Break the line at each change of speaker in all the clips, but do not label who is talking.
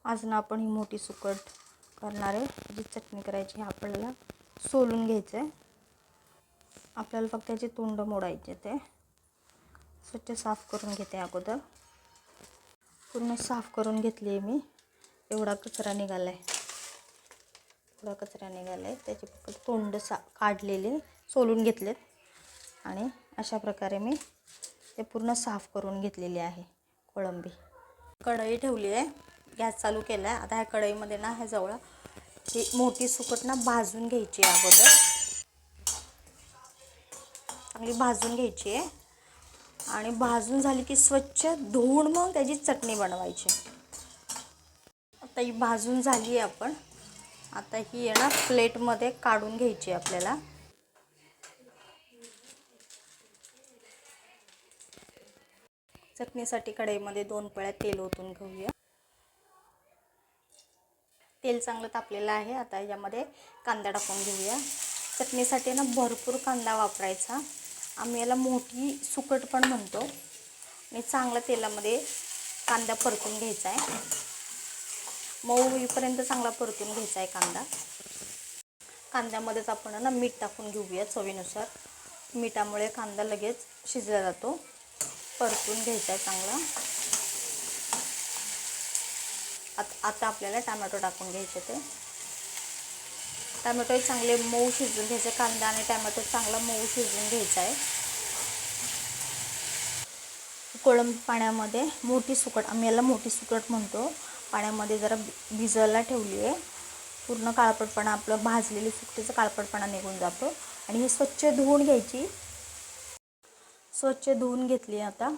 आज ना आपण ही मोठी सुकट करणार आहे. जी चटणी करायची आहे आपल्याला सोलून घ्यायचं आहे. आपल्याला फक्त त्याचे तोंड मोडायचे. ते स्वच्छ साफ करून घेते. अगोदर पूर्ण साफ करून घेतली आहे मी. एवढा कचरा निघाला आहे. त्याचे फक्त तोंड काढलेले सोलून घेतलेत आणि अशा प्रकारे मी ते पूर्ण साफ करून घेतलेले आहे. कोळंबी कढई ठेवली आहे. गॅस चालू केला आहे. आता ह्या कढईमध्ये ना ह्या जवळ ही मोठी सुकट ना भाजून घ्यायची आहे. अगोदर चांगली भाजून घ्यायची आहे आणि भाजून झाली की स्वच्छ धुवून मग त्याची चटणी बनवायची. आता ही भाजून झाली आहे. आता ही आहे ना प्लेटमध्ये काढून घ्यायची आपल्याला. चटणीसाठी कढईमध्ये 2 पळ्या तेल ओतून घेऊया. तेल चांगलं तापलेलं आहे. आता यामध्ये कांदा टाकून घेऊया. चटणीसाठी ना भरपूर कांदा वापरायचा. आम्ही याला मोठी सुकट पण म्हणतो. आणि चांगलं तेलामध्ये कांदा परतून घ्यायचा आहे. मऊ होईपर्यंत चांगला परतून घ्यायचा आहे कांदा. कांद्यामध्येच आपण ना मीठ टाकून घेऊया चवीनुसार. मिठामुळे कांदा लगेच शिजला जातो. परतून घ्यायचा आहे चांगला. आता आपल्याला टोमॅटो टाकून घ्यायचे. ते टोमॅटो चांगले मऊ शिजून घ्यायचे. कांदा आणि टोमॅटो चांगला मऊ शिजून घ्यायचा आहे. कोळंबी पाण्यामध्ये मोठी सुकट, आम्ही याला मोठी सुकट म्हणतो, पाण्यामध्ये जरा भिजायला ठेवली आहे. पूर्ण काळपटपणा आपलं भाजलेली सुकटीचा काळपटपणा निघून जातो. आणि हे स्वच्छ धुवून घ्यायची. स्वच्छ धुवून घेतली. आता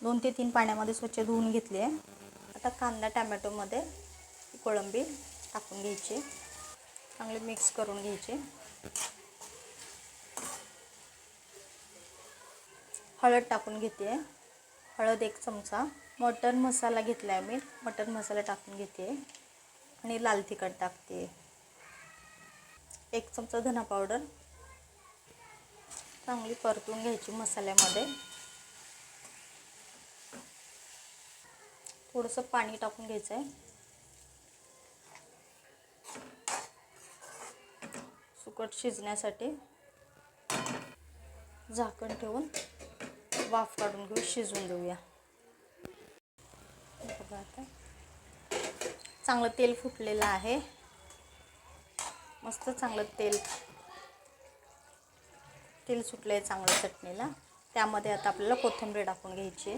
2 ते 3 पाण्यामध्ये स्वच्छ धुवून घेतली आहे. आता कांदा टोमॅटोमध्ये कोळंबी टाकून घ्यायची. चांगले मिक्स करून घ्यायचे. हळद टाकून घेते. हळद 1 चमचा. मटन मसाला घेतला आहे मी. मटन मसाला टाकून घेते आणि लाल तिखट टाकते. 1 चमचा धना पावडर. चांगली परतून घ्यायची मसाल्यामध्ये. थोडंसं पाणी टाकून घ्यायचं आहे. सुकट शिजण्यासाठी झाकण ठेवून वाफ काढून घेऊ. शिजवून देऊया. बघा आता चांगलं तेल फुटलेलं आहे. मस्त चांगलं तेल सुटलं आहे चांगलं चटणीला. त्यामध्ये आता आपल्याला कोथिंबीर टाकून घ्यायची.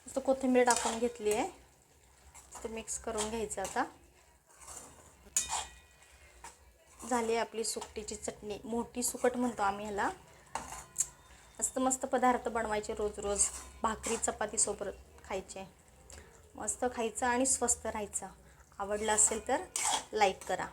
मस्त कोथिंबीर टाकून घेतली आहे. मस्त मिक्स करून घ्यायचं. आता झाली आपली सुकटीची चटणी. मोठी सुकट म्हणतो आम्ही ह्याला. मस्त पदार्थ बनवायचे रोज रोज. भाकरी चपाती सोबत खायचे. मस्त खायचं आणि स्वस्थ राहायचं. आवडलं असेल तर लाईक करा.